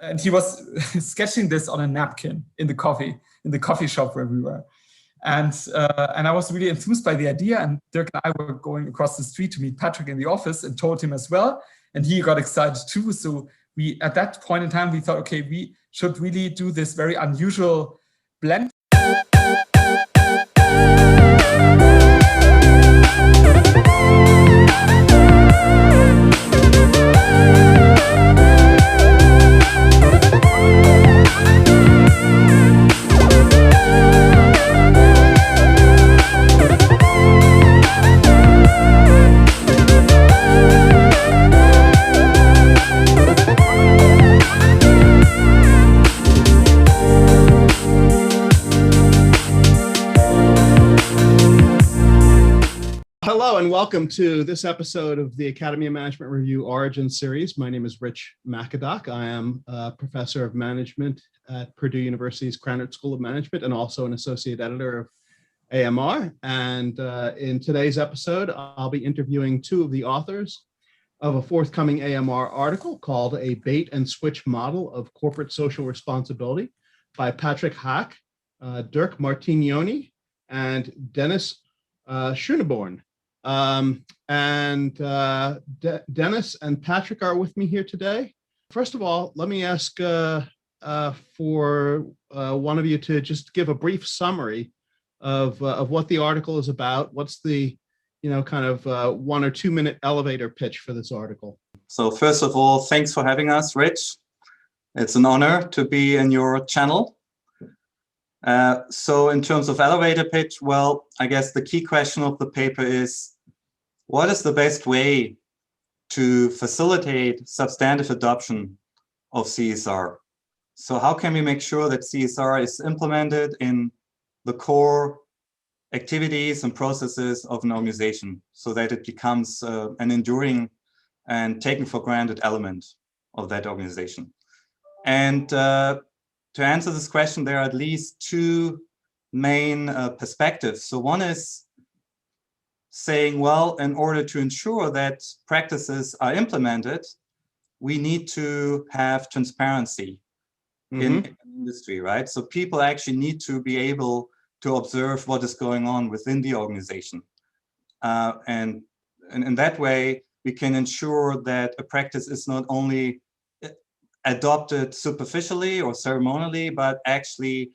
And he was sketching this on a napkin in the coffee shop where we were. And I was really enthused by the idea. And Dirk and I were going across the street to meet Patrick in the office and told him as well. And he got excited too. So we, at that point in time, we thought, okay, we should really do this very unusual blend. Hello and welcome to this episode of the Academy of Management Review Origin Series. My name is Rich McAdock. I am a professor of management at Purdue University's Krannert School of Management and also an associate editor of AMR. And in today's episode, I'll be interviewing two of the authors of a forthcoming AMR article called A Bait and Switch Model of Corporate Social Responsibility by Patrick Haack, Dirk Martignoni, and Dennis Schoeneborn. Dennis and Patrick are with me here today. First of all, let me ask for one of you to just give a brief summary of what the article is about. What's the, kind of 1 or 2 minute elevator pitch for this article? So first of all, thanks for having us, Rich. It's an honor to be in your channel. So in terms of elevator pitch, well, I guess the key question of the paper is, what is the best way to facilitate substantive adoption of CSR? So how can we make sure that CSR is implemented in the core activities and processes of an organization so that it becomes an enduring and taken for granted element of that organization? And to answer this question, there are at least two main perspectives. So one is saying, well, in order to ensure that practices are implemented, we need to have transparency in the industry, right? So people actually need to be able to observe what is going on within the organization. And in that way, we can ensure that a practice is not only adopted superficially or ceremonially, but actually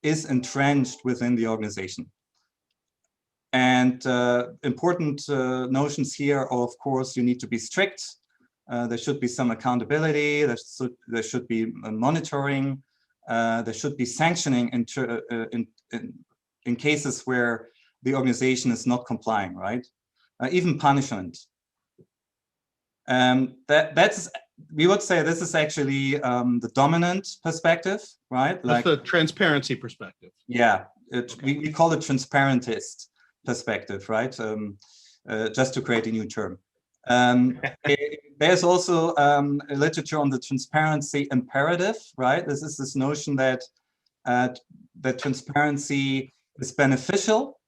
is entrenched within the organization. And important notions here are, of course, you need to be strict. There should be some accountability. There should be monitoring. There should be sanctioning in cases where the organization is not complying, right? Even punishment. We would say this is actually the dominant perspective, right? Like the transparency perspective. Yeah, we call it transparentist perspective, right? Just to create a new term. There's also a literature on the transparency imperative, right? This is this notion that that transparency is beneficial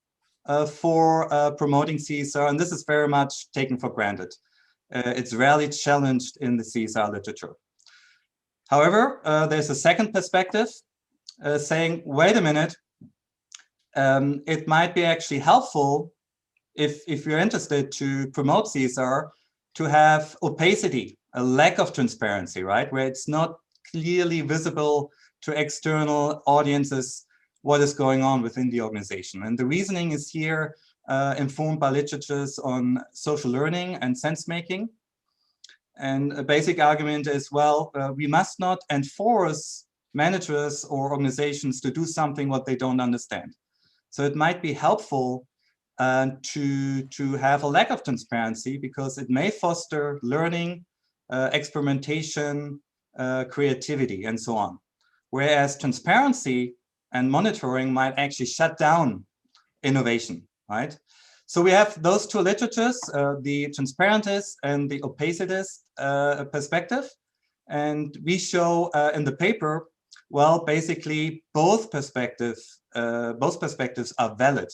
for promoting CSR, and this is very much taken for granted. It's rarely challenged in the CSR literature. However, there's a second perspective saying, wait a minute, it might be actually helpful if you're interested to promote CSR to have opacity, a lack of transparency, right? Where it's not clearly visible to external audiences what is going on within the organization. And the reasoning is here informed by literatures on social learning and sense making. And a basic argument is, well, we must not enforce managers or organizations to do something what they don't understand. So it might be helpful to have a lack of transparency because it may foster learning, experimentation, creativity, and so on. Whereas transparency and monitoring might actually shut down innovation, right? So we have those two literatures, the transparentist and the opacitist perspective. And we show in the paper, well, basically both perspectives are valid,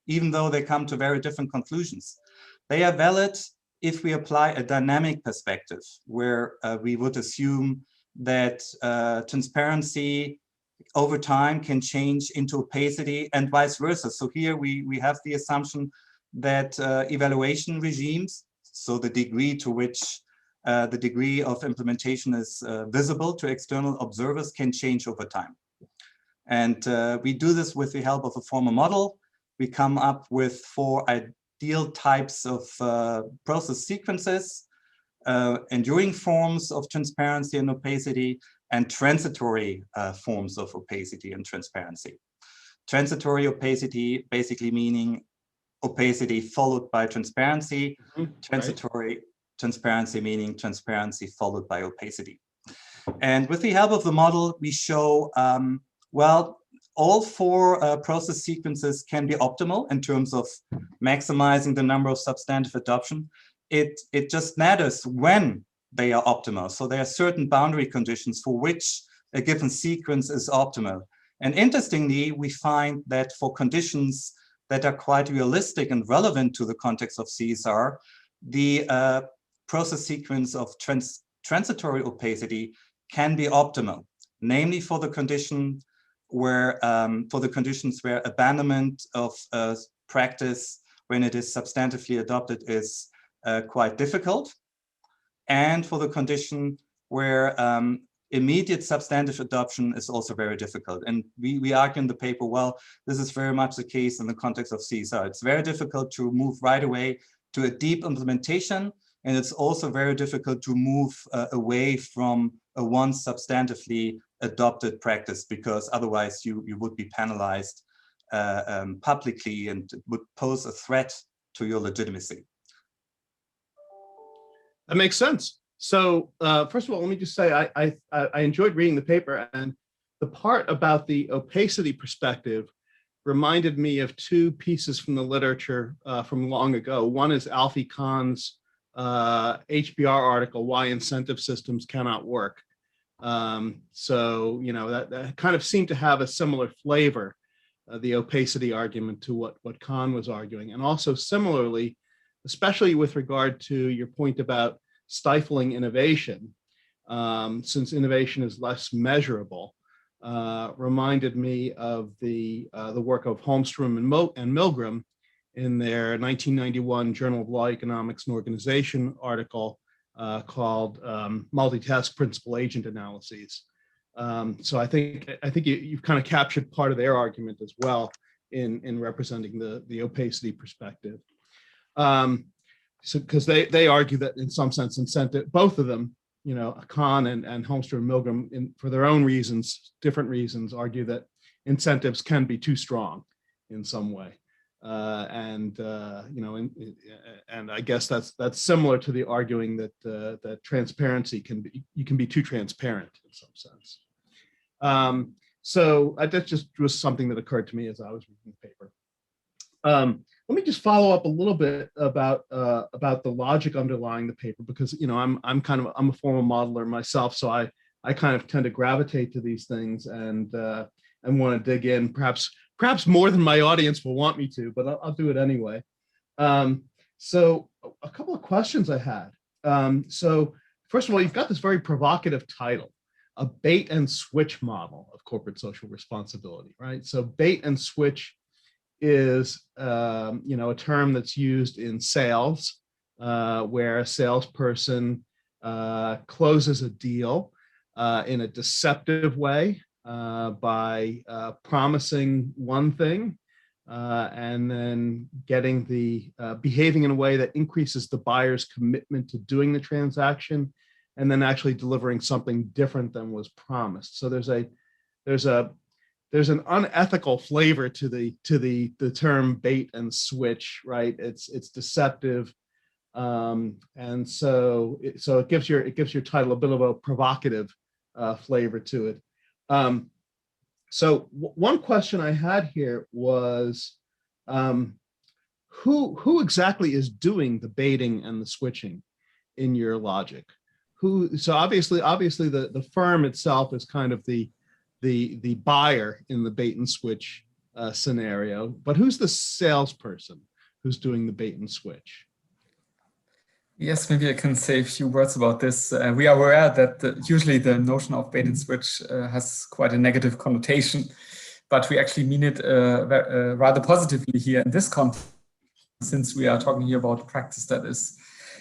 even though they come to very different conclusions. They are valid if we apply a dynamic perspective, where we would assume that transparency over time can change into opacity and vice versa. So here we have the assumption that evaluation regimes, so the degree to which the degree of implementation is visible to external observers, can change over time. And we do this with the help of a formal model. We come up with 4 ideal types of process sequences, enduring forms of transparency and opacity, and transitory forms of opacity and transparency. Transitory opacity basically meaning opacity followed by transparency, transitory transparency meaning transparency followed by opacity. And with the help of the model, we show, well, all 4 process sequences can be optimal in terms of maximizing the number of substantive adoption. It just matters when they are optimal. So there are certain boundary conditions for which a given sequence is optimal. And interestingly, we find that for conditions that are quite realistic and relevant to the context of CSR, the process sequence of transitory opacity can be optimal, namely for the condition where for the conditions where abandonment of practice when it is substantively adopted is quite difficult, and for the condition where immediate substantive adoption is also very difficult. And we argue in the paper, well, this is very much the case in the context of CSR. It's very difficult to move right away to a deep implementation, and it's also very difficult to move away from a once substantively adopted practice, because otherwise you would be penalized publicly, and it would pose a threat to your legitimacy. That makes sense. So first of all, let me just say I enjoyed reading the paper, and the part about the opacity perspective reminded me of 2 pieces from the literature from long ago. One is Alfie Kahn's HBR article, Why Incentive Systems Cannot Work. So, you know, that kind of seemed to have a similar flavor, the opacity argument, to what Kahn was arguing. And also similarly, especially with regard to your point about stifling innovation, since innovation is less measurable, reminded me of the work of Holmstrom and Milgram in their 1991 Journal of Law, Economics, and Organization article called Multitask Principal Agent Analyses. So I think you've kind of captured part of their argument as well in representing the opacity perspective. So because they argue that in some sense incentive, both of them, you know, Kahn and Holmstrom and Milgram, for their own reasons, different reasons, argue that incentives can be too strong in some way. You know, and I guess that's similar to the arguing that that transparency you can be too transparent in some sense. So that just was something that occurred to me as I was reading the paper. Let me just follow up a little bit about the logic underlying the paper, because, you know, I'm a formal modeler myself, so I kind of tend to gravitate to these things and want to dig in, perhaps more than my audience will want me to, but I'll do it anyway. So a couple of questions I had. So first of all, you've got this very provocative title, a bait and switch model of corporate social responsibility, right? So bait and switch is you know, a term that's used in sales, where a salesperson closes a deal in a deceptive way by promising one thing and then getting behaving in a way that increases the buyer's commitment to doing the transaction, and then actually delivering something different than was promised. So there's an unethical flavor to the term bait and switch, right? It's deceptive, and so it gives your title a bit of a provocative flavor to it. So one question I had here was, who exactly is doing the baiting and the switching in your logic? So obviously the firm itself is kind of the buyer in the bait and switch scenario, but who's the salesperson who's doing the bait and switch? Yes, maybe I can say a few words about this. We are aware that usually the notion of bait and switch has quite a negative connotation, but we actually mean it rather positively here in this context, since we are talking here about a practice that is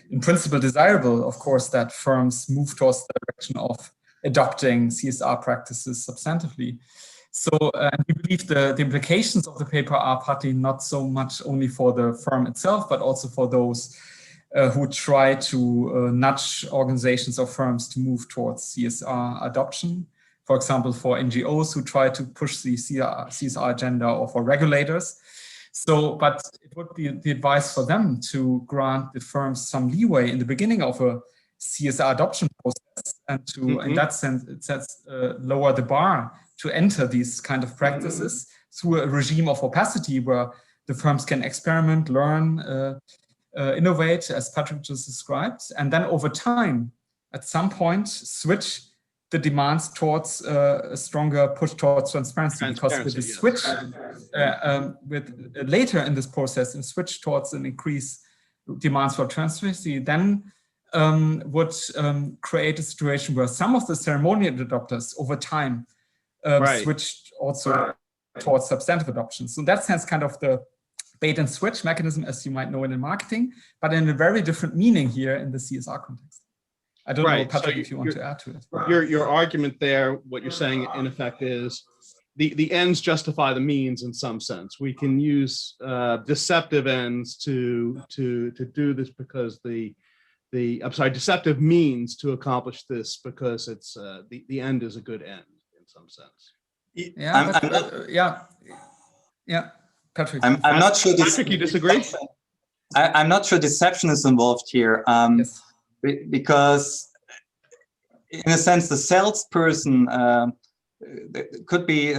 in principle desirable, of course, that firms move towards the direction of adopting CSR practices substantively. So and we believe the implications of the paper are partly not so much only for the firm itself, but also for those who try to nudge organizations or firms to move towards CSR adoption. For example, for NGOs who try to push the CSR agenda, or for regulators. So, but it would be the advice for them to grant the firms some leeway in the beginning of a CSR adoption process, and to, in that sense, it sets lower the bar to enter these kind of practices through a regime of opacity where the firms can experiment, learn, innovate, as Patrick just described, and then over time, at some point, switch the demands towards a stronger push towards transparency, because with the switch, later in this process, and switch towards an increased demands for transparency, then would create a situation where some of the ceremonial adopters over time switched also towards substantive adoption. So in that sense, kind of the bait and switch mechanism, as you might know it in marketing, but in a very different meaning here in the CSR context. I don't know, Patrick, if you want to add to it. Your argument there, what you're saying in effect is the ends justify the means in some sense. We can use deceptive ends to do this because deceptive means to accomplish this because it's the end is a good end in some sense. Yeah, Patrick. I'm not sure. Patrick, you disagree? I'm not sure deception is involved here, yes. Because, in a sense, the salesperson could be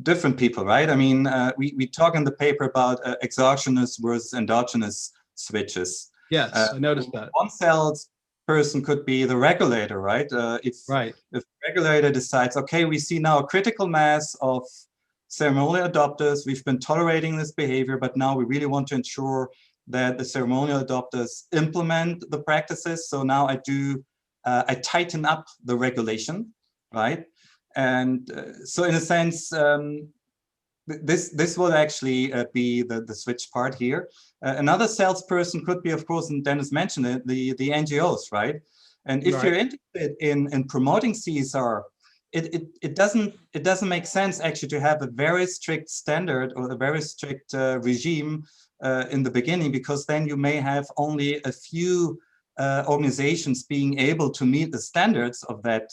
different people, right? I mean, we talk in the paper about exogenous versus endogenous switches. Yes, I noticed that. One salesperson could be the regulator, right? If the regulator decides, okay, we see now a critical mass of ceremonial adopters, we've been tolerating this behavior, but now we really want to ensure that the ceremonial adopters implement the practices. So now I tighten up the regulation, right? And so in a sense, this will actually be the switch part here. Another salesperson could be, of course, and Dennis mentioned it, the NGOs, right? And if you're interested in promoting CSR, it doesn't make sense actually to have a very strict standard or a very strict regime in the beginning, because then you may have only a few organizations being able to meet the standards of that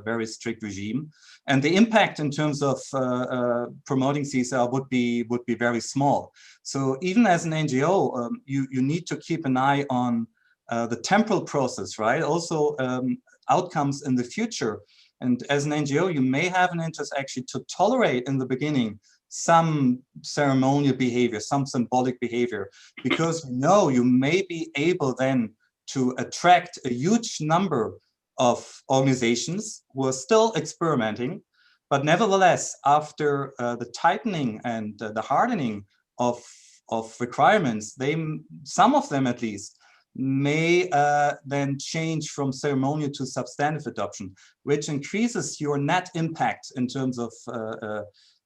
very strict regime, and the impact in terms of promoting CSR would be very small. So even as an NGO, you need to keep an eye on the temporal process, right? Also outcomes in the future. And as an NGO, you may have an interest actually to tolerate in the beginning some ceremonial behavior, some symbolic behavior, because you may be able then to attract a huge number of organizations who are still experimenting, but nevertheless, after the tightening and the hardening of requirements, some of them at least, may then change from ceremonial to substantive adoption, which increases your net impact in terms of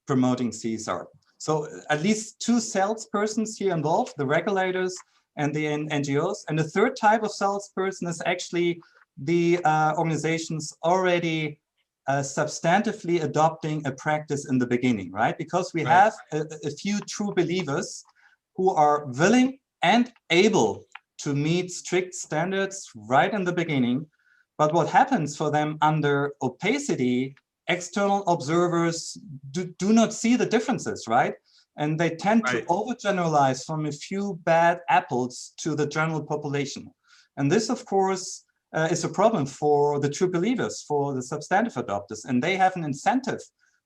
promoting CSR. So at least two salespersons here involved, the regulators and the NGOs. And the third type of salesperson is actually the organizations already substantively adopting a practice in the beginning, right? Because we have a few true believers who are willing and able to meet strict standards right in the beginning. But what happens for them under opacity, external observers do not see the differences, right? And they tend to overgeneralize from a few bad apples to the general population. And this, of course, is a problem for the true believers, for the substantive adopters. And they have an incentive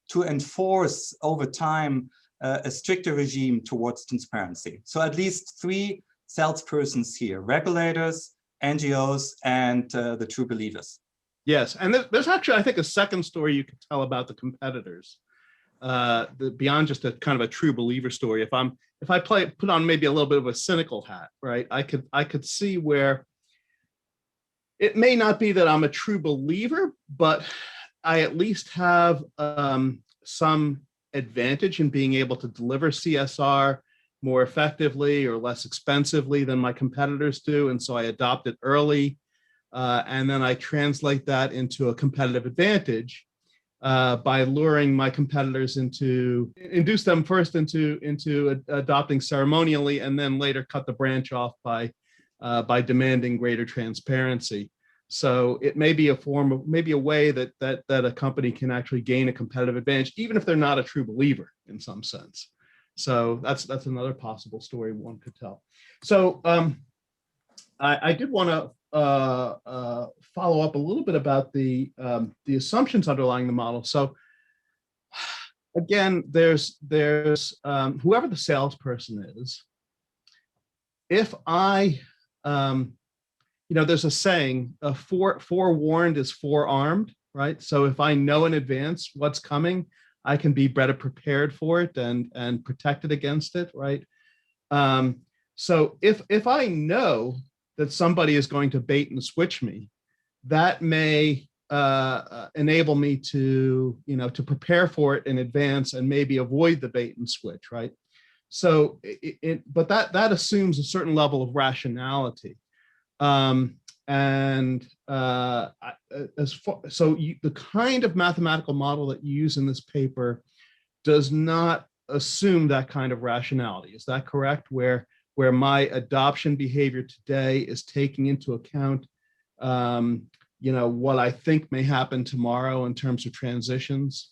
to enforce over time a stricter regime towards transparency. So at least three salespersons here: regulators, NGOs, and the true believers. Yes, and there's actually, I think, a second story you could tell about the competitors, beyond just a kind of a true believer story. If I put on maybe a little bit of a cynical hat, right? I could see where it may not be that I'm a true believer, but I at least have some advantage in being able to deliver CSR more effectively or less expensively than my competitors do. And so I adopt it early. And then I translate that into a competitive advantage by luring my competitors induce them first into adopting ceremonially, and then later cut the branch off by demanding greater transparency. So it may be a way that a company can actually gain a competitive advantage, even if they're not a true believer in some sense. So that's another possible story one could tell. So I did want to follow up a little bit about the assumptions underlying the model. So again, there's whoever the salesperson is. If I there's a saying, forewarned is forearmed, right? So if I know in advance what's coming, I can be better prepared for it and protected against it, right? So if I know that somebody is going to bait and switch me, that may enable me to prepare for it in advance and maybe avoid the bait and switch, right? So, but that assumes a certain level of rationality. The kind of mathematical model that you use in this paper does not assume that kind of rationality. Is that correct? Where my adoption behavior today is taking into account, what I think may happen tomorrow in terms of transitions?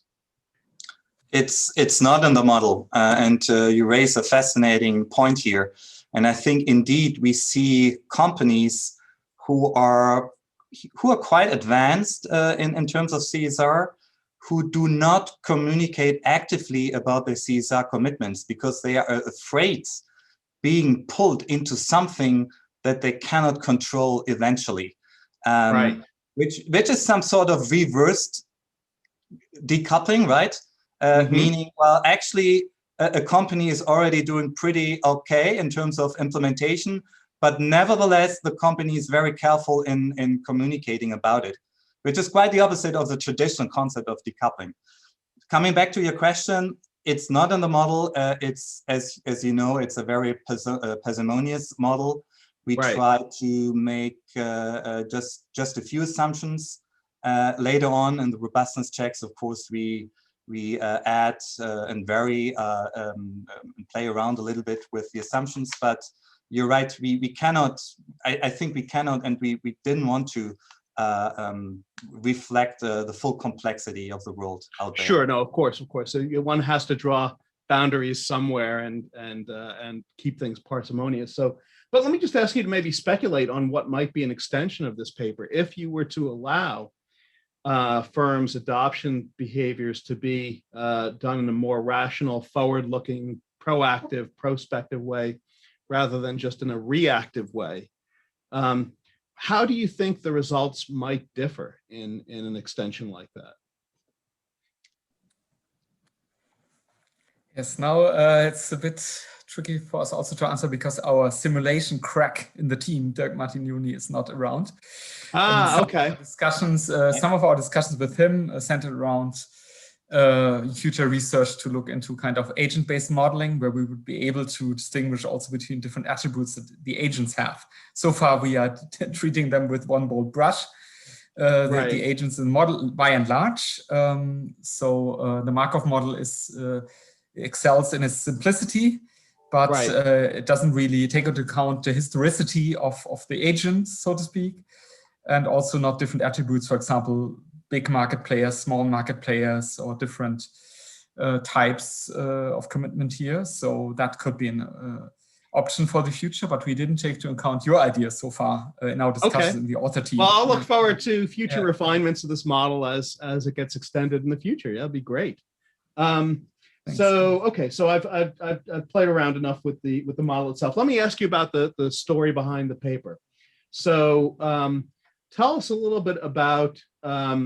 It's not in the model, and you raise a fascinating point here. And I think indeed we see companies who are quite advanced in terms of CSR, who do not communicate actively about their CSR commitments because they are afraid being pulled into something that they cannot control eventually, right? Which is some sort of reversed decoupling, right? Meaning, well, actually, a company is already doing pretty okay in terms of implementation, but nevertheless, the company is very careful in communicating about it, which is quite the opposite of the traditional concept of decoupling. Coming back to your question, it's not in the model. It's, as you know, it's a very parsimonious model. We try to make just a few assumptions. Later on in the robustness checks, of course, we add and vary and play around a little bit with the assumptions, but you're right, we cannot, I think we cannot, and we didn't want to reflect the full complexity of the world out there. Sure, no, of course. So one has to draw boundaries somewhere and keep things parsimonious. So, but let me just ask you to maybe speculate on what might be an extension of this paper if you were to allow firms' adoption behaviors to be done in a more rational, forward-looking, proactive, prospective way, rather than just in a reactive way. How do you think the results might differ in an extension like that? Yes, now it's a bit tricky for us also to answer because our simulation crack in the team, Dirk Martignoni, is not around. Okay. Some of our discussions with him centered around future research to look into kind of agent-based modeling, where we would be able to distinguish also between different attributes that the agents have. So far, we are treating them with one bold brush. The agents in the model, by and large. The Markov model excels in its simplicity, but it doesn't really take into account the historicity of the agents, so to speak, and also not different attributes, for example, big market players, small market players, or different types of commitment here. So that could be an option for the future, but we didn't take into account your ideas so far in our discussions in the author team. Well, I'll look forward to future refinements of this model as it gets extended in the future. That'd be great. So I've played around enough with the model itself. Let me ask you about the story behind the paper. So tell us a little bit about how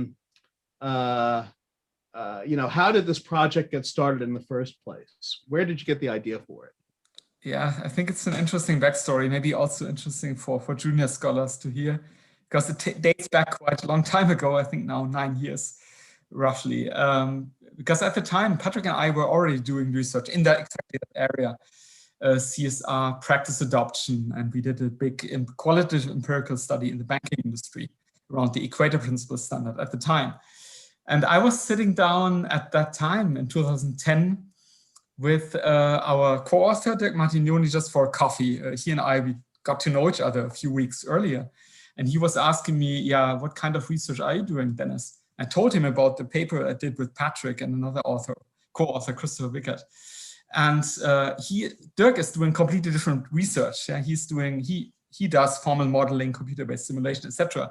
did this project get started in the first place? Where did you get the idea for it? Yeah, I think it's an interesting backstory, maybe also interesting for junior scholars to hear, because it dates back quite a long time ago, I think now 9 years, roughly. Because at the time, Patrick and I were already doing research in that exactly that area, CSR practice adoption, and we did a big qualitative empirical study in the banking industry around the Equator Principles standard at the time. And I was sitting down at that time in 2010 with our co-author, Dirk Martignoni, just for a coffee. He and I, we got to know each other a few weeks earlier. And he was asking me, yeah, what kind of research are you doing, Dennis? I told him about the paper I did with Patrick and another author, co-author, Christopher Wickert. And Dirk is doing completely different research. Yeah? He does formal modeling, computer-based simulation, etc.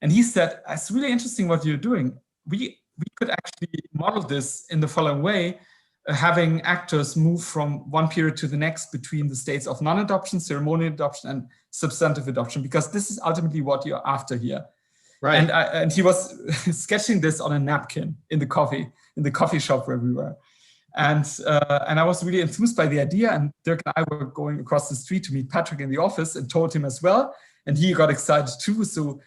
And he said, it's really interesting what you're doing. We could actually model this in the following way, having actors move from one period to the next between the states of non-adoption, ceremonial adoption, and substantive adoption, because this is ultimately what you're after here. Right. And he was sketching this on a napkin in the coffee shop where we were. And I was really enthused by the idea. And Dirk and I were going across the street to meet Patrick in the office and told him as well. And he got excited too. So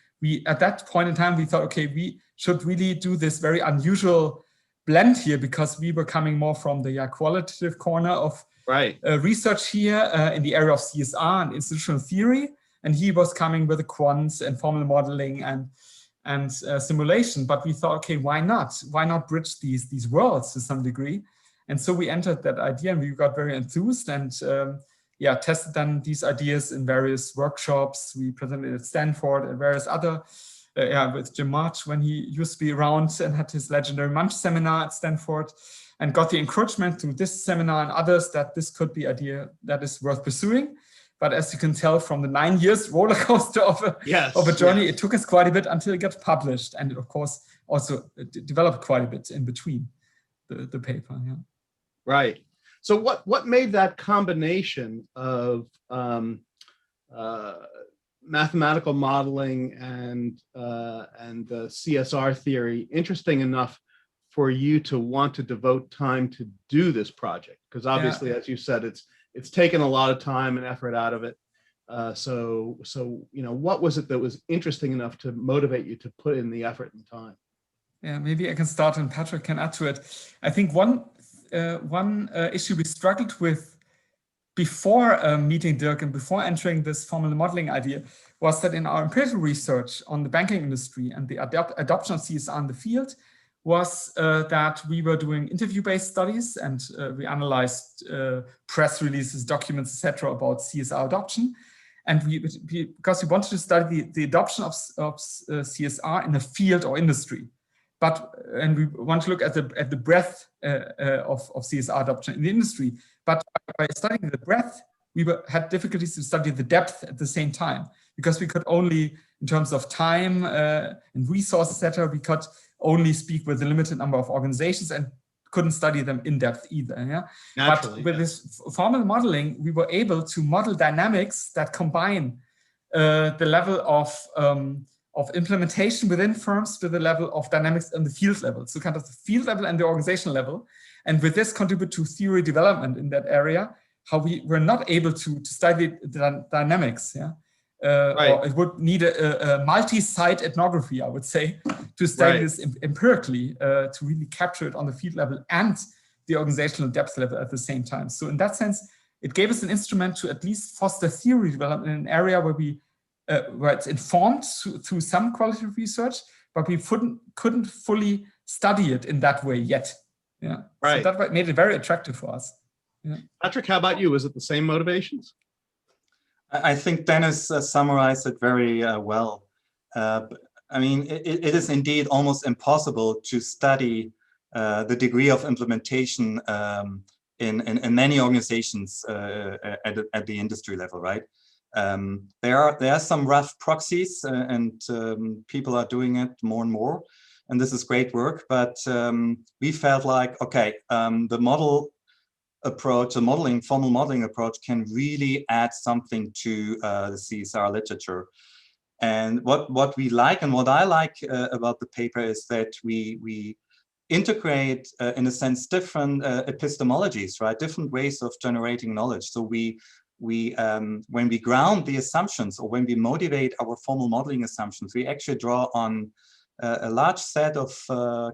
at that point in time, we thought, okay, we should really do this very unusual blend here, because we were coming more from the qualitative corner of research here in the area of CSR and institutional theory. And he was coming with the quants and formal modeling and simulation. But we thought, okay, why not? Why not bridge these worlds to some degree? And so we entered that idea, and we got very enthused and tested then these ideas in various workshops. We presented at Stanford and various other, with Jim March when he used to be around and had his legendary Munch seminar at Stanford, and got the encouragement through this seminar and others that this could be an idea that is worth pursuing. But as you can tell from the 9 years roller coaster of a journey, it took us quite a bit until it got published. And it, of course, also developed quite a bit in between the paper. Yeah. Right. So what made that combination of mathematical modeling and CSR theory interesting enough for you to want to devote time to do this project? Because obviously, as you said, it's taken a lot of time and effort out of it. So what was it that was interesting enough to motivate you to put in the effort and time? Yeah, maybe I can start and Patrick can add to it. I think one issue we struggled with before meeting Dirk and before entering this formal modeling idea was that in our empirical research on the banking industry and the adoption of CSR in the field was that we were doing interview-based studies, and we analyzed press releases, documents, etc. about CSR adoption. And because we wanted to study the adoption of CSR in a field or industry. And we want to look at the breadth of CSR adoption in the industry. But by studying the breadth, we had difficulties to study the depth at the same time, because we could only, in terms of time and resources, etc., we could only speak with a limited number of organizations and couldn't study them in depth either. Yeah? Naturally, but with this formal modeling, we were able to model dynamics that combine the level of implementation within firms with the level of dynamics on the field level. So kind of the field level and the organizational level. And with this contribute to theory development in that area, how we were not able to study the dynamics. Yeah. Or it would need a multi-site ethnography, I would say, to study this empirically, to really capture it on the field level and the organizational depth level at the same time. So in that sense, it gave us an instrument to at least foster theory development in an area where it's informed through some qualitative research, but we couldn't fully study it in that way yet. Yeah, so that made it very attractive for us. Yeah. Patrick, how about you? Was it the same motivations? I think Dennis summarized it very well. I mean, it is indeed almost impossible to study the degree of implementation in many organizations at the industry level, right? There are some rough proxies, and people are doing it more and more, and this is great work. But we felt like, okay, the model approach, the formal modeling approach, can really add something to the CSR literature. And what we like, and what I like about the paper, is that we integrate, in a sense, different epistemologies, right? Different ways of generating knowledge. So we when we ground the assumptions, or when we motivate our formal modeling assumptions, we actually draw on a large set of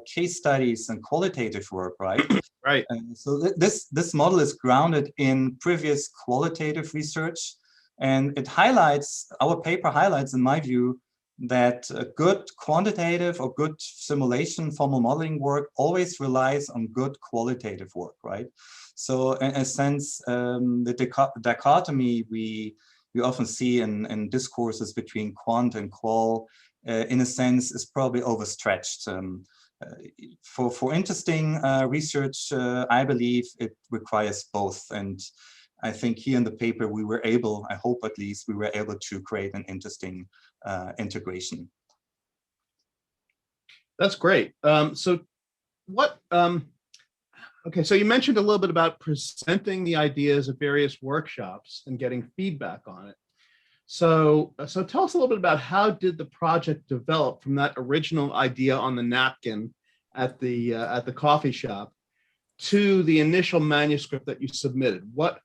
case studies and qualitative work, right? Right. So this model is grounded in previous qualitative research, and it highlights, our paper highlights, in my view, that a good quantitative or good simulation formal modeling work always relies on good qualitative work, right? So in a sense, the dichotomy we often see in discourses between quant and qual, in a sense, is probably overstretched. For interesting research, I believe it requires both. And I think here in the paper, we were able, I hope at least, we were able to create an interesting integration. That's great. So what, okay, so you mentioned a little bit about presenting the ideas at various workshops and getting feedback on it. So tell us a little bit about how did the project develop from that original idea on the napkin at the coffee shop to the initial manuscript that you submitted? What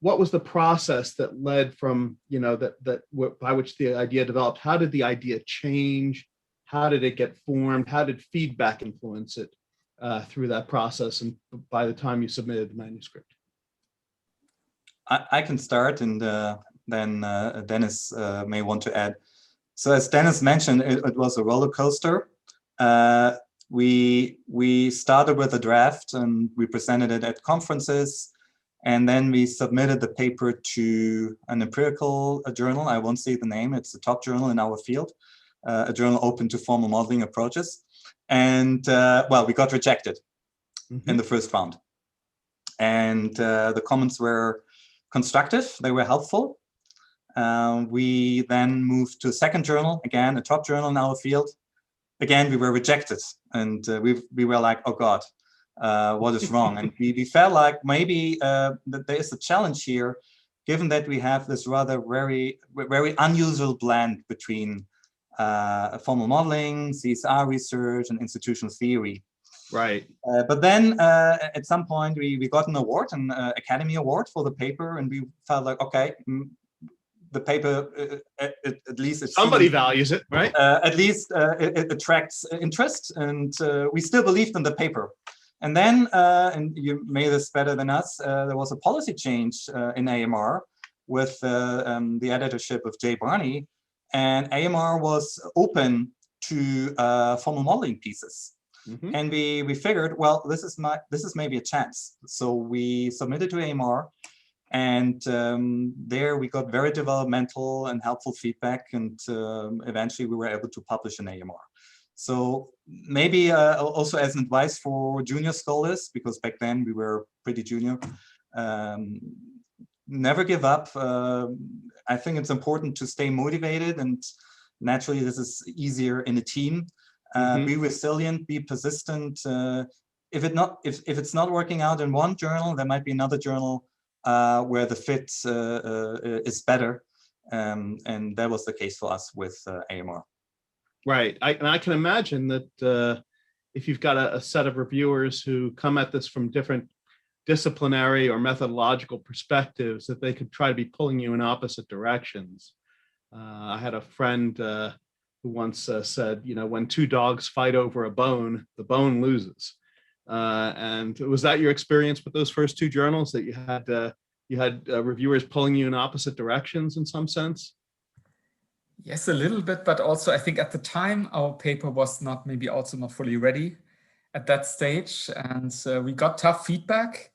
was the process that led from, you know, by which the idea developed? How did the idea change? How did it get formed? How did feedback influence it through that process and by the time you submitted the manuscript? I can start, and then Dennis may want to add. So as Dennis mentioned, it was a roller coaster. We started with a draft and we presented it at conferences, and then we submitted the paper to an empirical journal. I won't say the name, it's a top journal in our field, a journal open to formal modeling approaches. And well, we got rejected in the first round. And the comments were constructive, they were helpful. We then moved to a second journal, again, a top journal in our field. Again, we were rejected, and we were like, oh God, what is wrong? And we felt like maybe that there is a challenge here, given that we have this rather very unusual blend between formal modeling, CSR research, and institutional theory. Right. But then at some point we got an award, an Academy Award for the paper, and we felt like, okay, the paper, at least somebody values it, right? At least it attracts interest, and we still believed in the paper. And then, and you made this better than us, there was a policy change in AMR with the editorship of Jay Barney, and AMR was open to formal modeling pieces. And we figured, well, this is maybe a chance. So we submitted to AMR, and there we got very developmental and helpful feedback, and eventually we were able to publish in AMR. So maybe also as an advice for junior scholars, because back then we were pretty junior, never give up. I think it's important to stay motivated, and naturally this is easier in a team. Be resilient, be persistent. If it's not working out in one journal, there might be another journal where the fit is better, and that was the case for us with AMR. Right, and I can imagine that if you've got a set of reviewers who come at this from different disciplinary or methodological perspectives, that they could try to be pulling you in opposite directions. I had a friend who once said, you know, when two dogs fight over a bone, the bone loses. And was that your experience with those first two journals, that you had reviewers pulling you in opposite directions in some sense? Yes, a little bit, but also I think at the time our paper was not fully ready at that stage, and we got tough feedback.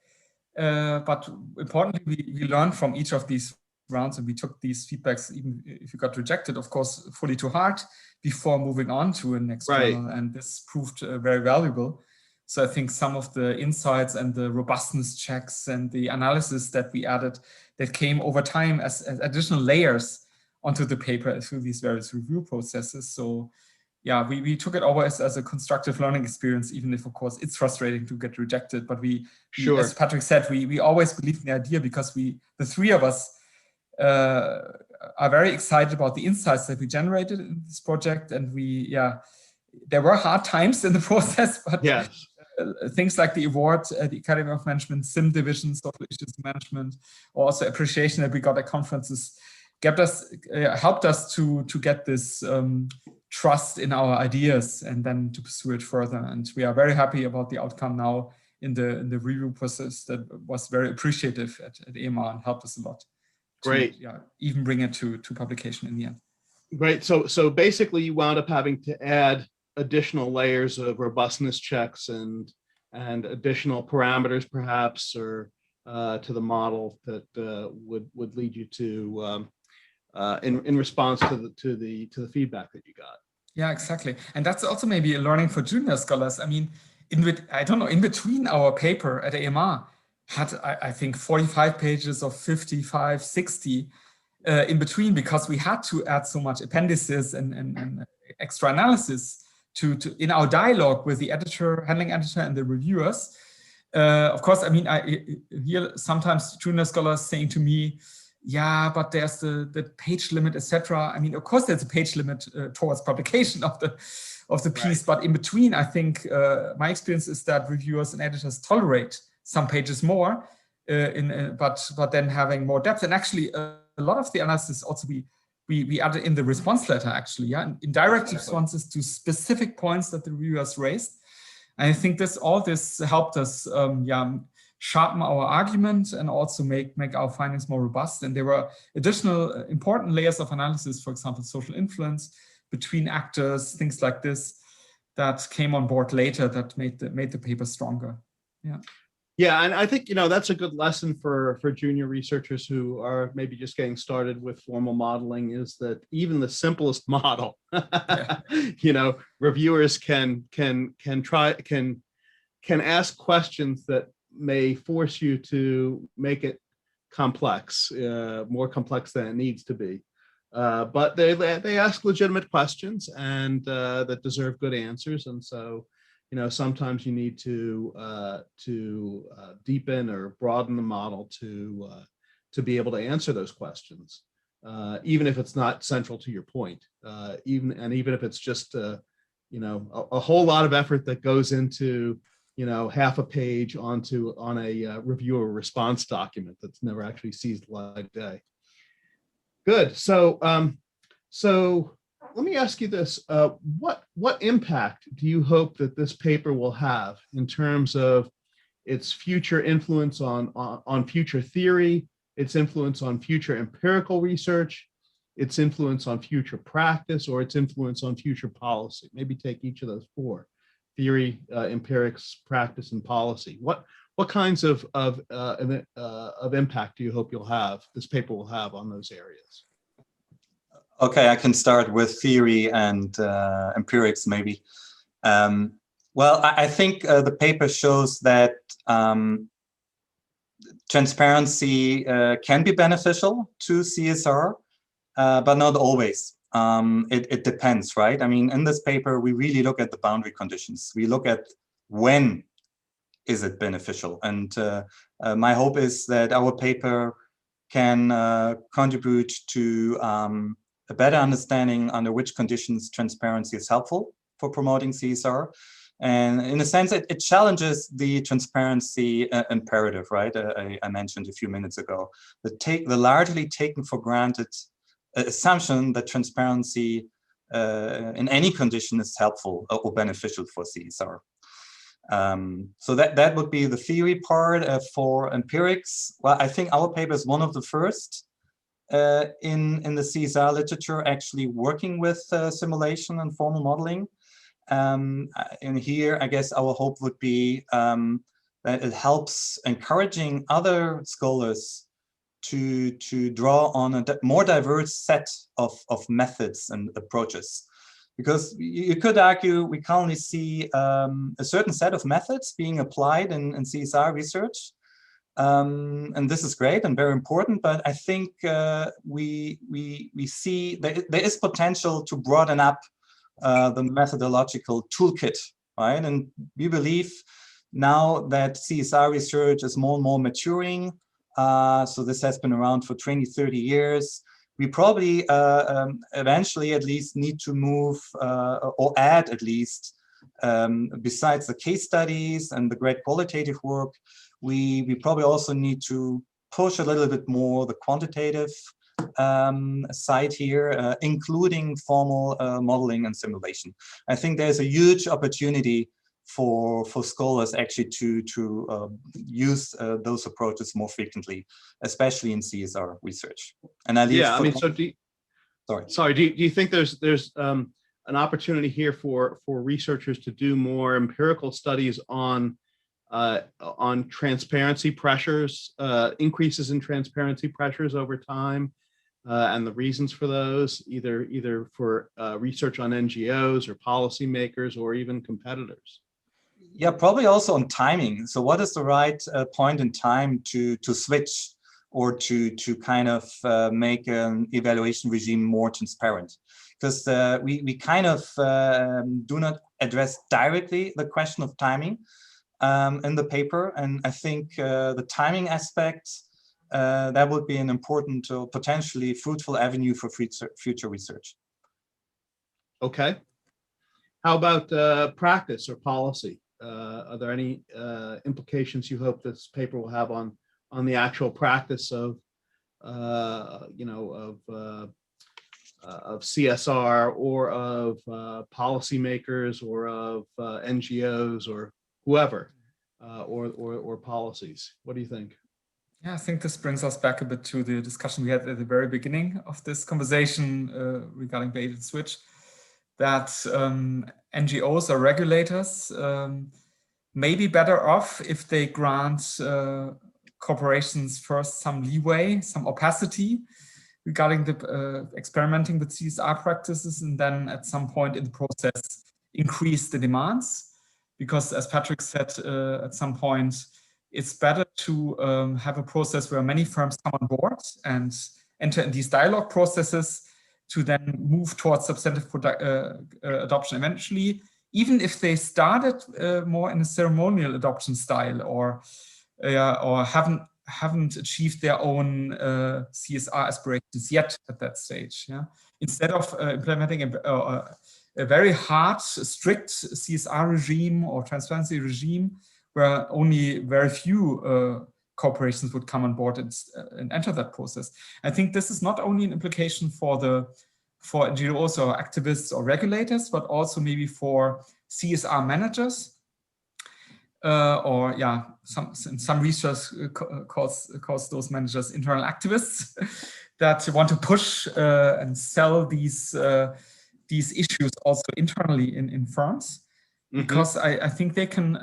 But importantly, we learned from each of these rounds, and we took these feedbacks, even if you got rejected, of course, fully to heart before moving on to a next journal, and this proved very valuable. So I think some of the insights and the robustness checks and the analysis that we added, that came over time as additional layers onto the paper through these various review processes. So yeah, we took it always as a constructive learning experience, even if, of course, it's frustrating to get rejected. But we as Patrick said, we always believed in the idea, because the three of us are very excited about the insights that we generated in this project. And there were hard times in the process, but things like the award at the Academy of Management, SIM division, social issues management, or also appreciation that we got at conferences, helped us to get this trust in our ideas and then to pursue it further. And we are very happy about the outcome now in the review process. That was very appreciative at AMR and helped us a lot. Great. Even bring it to publication in the end. Great. So basically you wound up having to add additional layers of robustness checks and additional parameters perhaps, or to the model that would lead you to in response to the feedback that you got. Yeah, exactly. And that's also maybe a learning for junior scholars. I mean, in between our paper at AMR had, I think, 45 pages of 55, 60 in between, because we had to add so much appendices and extra analysis to in our dialogue with the handling editor and the reviewers. Of course, I mean, I hear sometimes junior scholars saying to me, yeah, but there's the page limit, etc. I mean, of course, there's a page limit towards publication of the piece, but in between, I think my experience is that reviewers and editors tolerate some pages more, but then having more depth. And actually, a lot of the analysis also we added in the response letter, actually, in direct responses to specific points that the reviewers raised. And I think all this helped us, sharpen our argument and also make our findings more robust. And there were additional important layers of analysis, for example, social influence between actors, things like this, that came on board later that made the paper stronger. Yeah, and I think, that's a good lesson for junior researchers who are maybe just getting started with formal modeling, is that even the simplest model, reviewers can ask questions that may force you to make it complex, more complex than it needs to be. But they ask legitimate questions and that deserve good answers. And so, sometimes you need to deepen or broaden the model to be able to answer those questions, even if it's not central to your point, even if it's just a whole lot of effort that goes into half a page on a reviewer response document that's never actually sees the light of day. Good. So let me ask you this: what impact do you hope that this paper will have in terms of its future influence on future theory, its influence on future empirical research, its influence on future practice, or its influence on future policy? Maybe take each of those four: theory, empirics, practice, and policy. What kinds of impact do you hope this paper will have on those areas? Okay, I can start with theory and empirics, maybe. Well, I think the paper shows that transparency can be beneficial to CSR, but not always. It depends, right? I mean, in this paper, we really look at the boundary conditions. We look at when is it beneficial. And my hope is that our paper can contribute to a better understanding under which conditions transparency is helpful for promoting CSR. And in a sense, it challenges the transparency imperative, right? I mentioned a few minutes ago. The largely taken for granted assumption that transparency in any condition is helpful or beneficial for CSR. So that would be the theory part. For empirics, well, I think our paper is one of the first in the CSR literature actually working with simulation and formal modeling. And here, I guess our hope would be that it helps encouraging other scholars to draw on a more diverse set of methods and approaches. Because you could argue we currently see a certain set of methods being applied in CSR research. And this is great and very important, but I think we see that there is potential to broaden up the methodological toolkit, right? And we believe now that CSR research is more and more maturing, so this has been around for 20, 30 years, we probably eventually at least need to move or add at least besides the case studies and the great qualitative work, we probably also need to push a little bit more the quantitative side here, including formal modeling and simulation. I think there's a huge opportunity for scholars actually to use those approaches more frequently, especially in CSR research. And I leave. Yeah, I mean, so do you think there's an opportunity here for researchers to do more empirical studies on transparency pressures, increases in transparency pressures over time, and the reasons for those, either for research on NGOs or policymakers or even competitors? Yeah, probably also on timing. So what is the right point in time to switch or to kind of make an evaluation regime more transparent? Because we kind of do not address directly the question of timing in the paper. And I think the timing aspect, that would be an important or potentially fruitful avenue for future research. Okay. How about practice or policy? Are there any implications you hope this paper will have on the actual practice of CSR or of policymakers or of NGOs or whoever, or policies? What do you think? Yeah, I think this brings us back a bit to the discussion we had at the very beginning of this conversation regarding bait and switch, that NGOs or regulators may be better off if they grant corporations first some leeway, some opacity regarding the experimenting with CSR practices, and then at some point in the process increase the demands. Because as Patrick said, at some point, it's better to have a process where many firms come on board and enter in these dialogue processes to then move towards substantive adoption eventually, even if they started more in a ceremonial adoption style or haven't achieved their own CSR aspirations yet at that stage. Yeah, instead of implementing a very hard, strict CSR regime or transparency regime, where only very few corporations would come on board and enter that process. I think this is not only an implication for NGOs or activists or regulators, but also maybe for CSR managers, some research calls those managers internal activists that want to push and sell these issues also internally in firms. Because I think they can,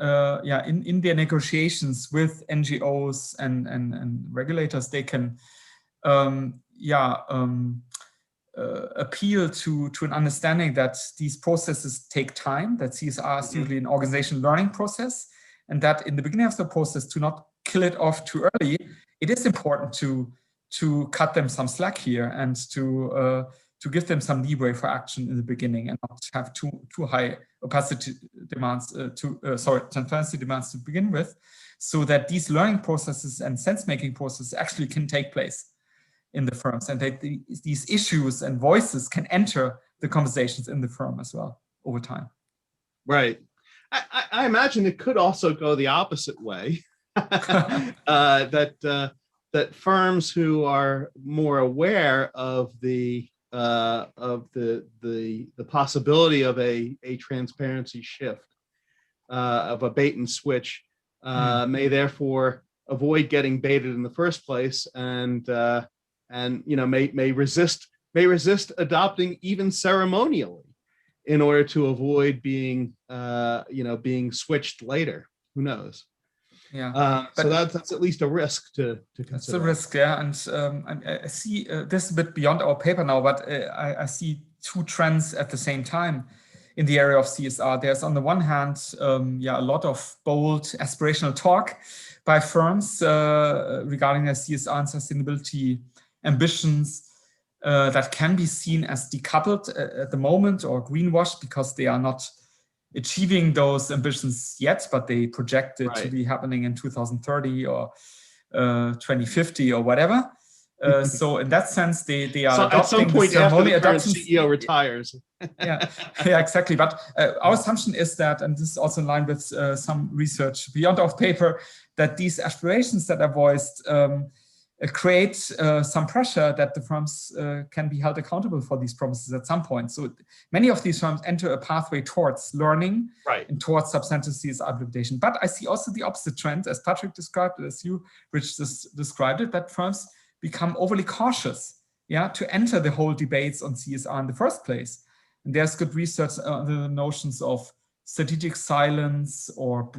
in their negotiations with NGOs and regulators, they can, appeal to an understanding that these processes take time, that CSR is usually an organizational learning process, and that in the beginning of the process, to not kill it off too early, it is important to cut them some slack here and to give them some leeway for action in the beginning and not have too high opacity demands, transparency demands to begin with, so that these learning processes and sense-making processes actually can take place in the firms, and that these issues and voices can enter the conversations in the firm as well over time. Right. I imagine it could also go the opposite way, that firms who are more aware of the possibility of a transparency shift, of a bait and switch, may therefore avoid getting baited in the first place, and may resist adopting even ceremonially in order to avoid being switched later. Who knows? Yeah, so that's at least a risk to consider. That's a risk, yeah. And I see this a bit beyond our paper now, but I see two trends at the same time in the area of CSR. There's on the one hand, a lot of bold aspirational talk by firms regarding their CSR and sustainability ambitions that can be seen as decoupled at the moment or greenwashed because they are not achieving those ambitions yet, but they project it to be happening in 2030 or 2050 or whatever. So in that sense, they are so at some point after the current CEO retires. yeah, exactly. But our assumption is that, and this is also in line with some research beyond our paper, that these aspirations that are voiced create some pressure that the firms can be held accountable for these promises at some point. So many of these firms enter a pathway towards learning and towards substantive CSR implementation. But I see also the opposite trend, as Patrick described it, as you, Rich, described it, that firms become overly cautious, to enter the whole debates on CSR in the first place. And there's good research on the notions of strategic silence or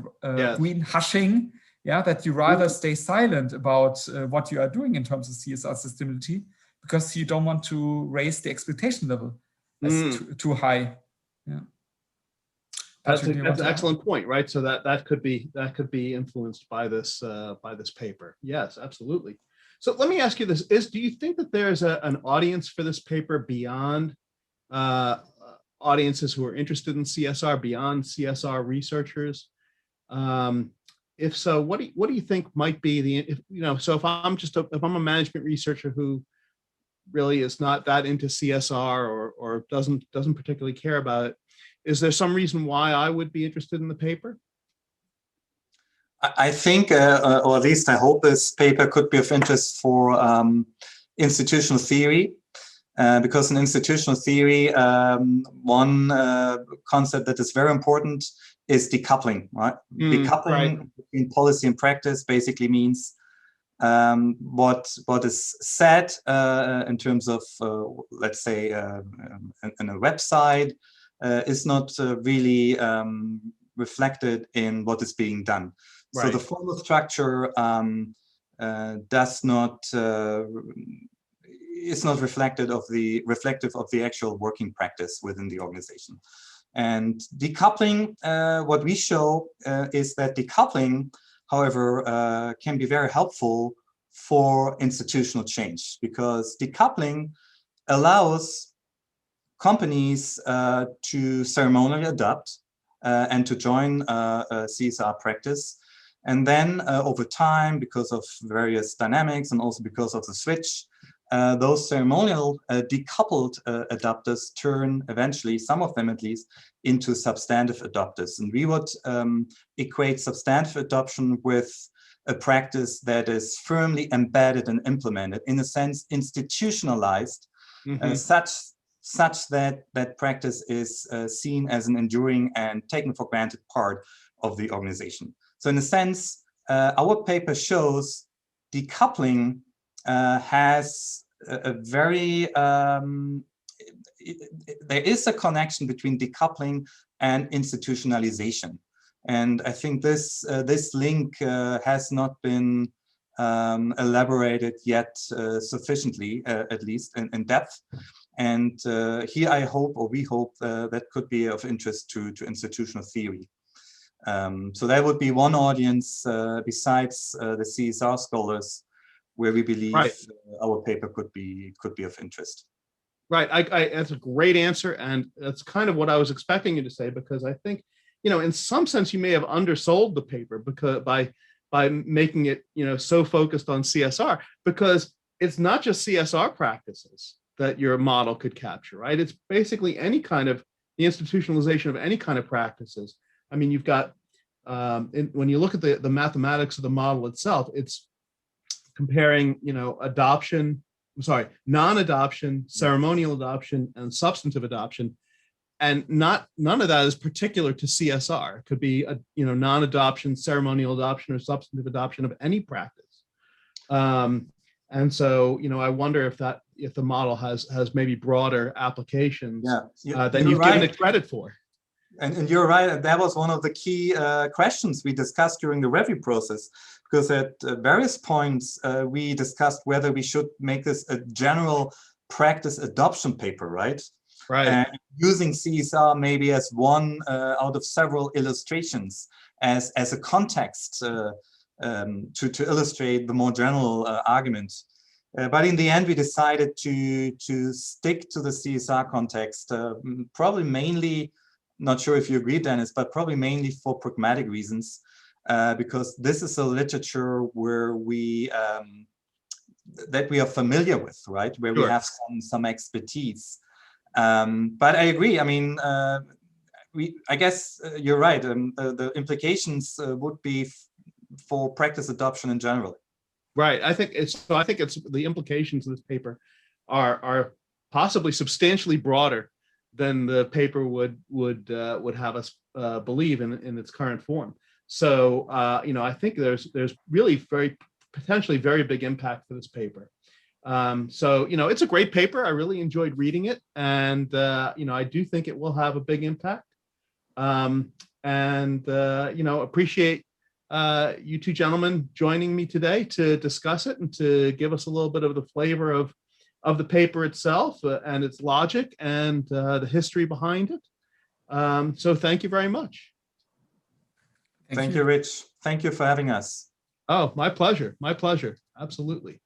green hushing, that you rather stay silent about what you are doing in terms of CSR sustainability because you don't want to raise the expectation level as too high. Yeah, that's an excellent point, right? So that could be influenced by this paper. Yes, absolutely. So let me ask you this: do you think that there's an audience for this paper beyond audiences who are interested in CSR, beyond CSR researchers? If so, what do you think might be so if I'm a management researcher who really is not that into CSR or doesn't particularly care about it, is there some reason why I would be interested in the paper? I think, or at least I hope, this paper could be of interest for institutional theory, because in institutional theory, one concept that is very important is decoupling, right? Decoupling between policy and practice basically means what is said in terms of, let's say, in a website is not really reflected in what is being done. So the formal structure does not is not reflective of the actual working practice within the organization. And decoupling, what we show is that decoupling, however, can be very helpful for institutional change, because decoupling allows companies to ceremonially adopt and to join a CSR practice. And then over time, because of various dynamics and also because of the switch, those ceremonial decoupled adopters turn eventually, some of them at least, into substantive adopters. And we would equate substantive adoption with a practice that is firmly embedded and implemented, in a sense institutionalized, such that that practice is seen as an enduring and taken for granted part of the organization. So in a sense, our paper shows decoupling has a very, there is a connection between decoupling and institutionalization. And I think this link has not been elaborated yet sufficiently, at least in depth. And here I hope, or we hope, that could be of interest to institutional theory. So that would be one audience besides the CSR scholars, where we believe our paper could be of interest. Right, that's a great answer, and that's kind of what I was expecting you to say, because I think, in some sense, you may have undersold the paper because by making it, so focused on CSR, because it's not just CSR practices that your model could capture, right? It's basically any kind of the institutionalization of any kind of practices. I mean, you've got when you look at the mathematics of the model itself, it's comparing, non-adoption, ceremonial adoption, and substantive adoption, and none of that is particular to CSR. It could be a non-adoption, ceremonial adoption, or substantive adoption of any practice. And so, I wonder if the model has maybe broader applications than you've given it credit for. And you're right. That was one of the key questions we discussed during the review process, because at various points we discussed whether we should make this a general practice adoption paper, right? Right. And using CSR maybe as one out of several illustrations as a context to illustrate the more general argument. But in the end, we decided to stick to the CSR context, probably mainly, not sure if you agree, Dennis, but probably mainly for pragmatic reasons, because this is a literature where we that we are familiar with, right? Where we Sure. have some expertise. But I agree. I mean, I guess you're right. The implications would be for practice adoption in general. Right. I think it's the implications of this paper are possibly substantially broader than the paper would have us believe in its current form. So I think there's really potentially very big impact for this paper. So it's a great paper. I really enjoyed reading it, and I do think it will have a big impact. Appreciate you two gentlemen joining me today to discuss it and to give us a little bit of the flavor of the paper itself and its logic and the history behind it. So thank you very much. Thank you, Rich. Thank you for having us. Oh, my pleasure. My pleasure. Absolutely.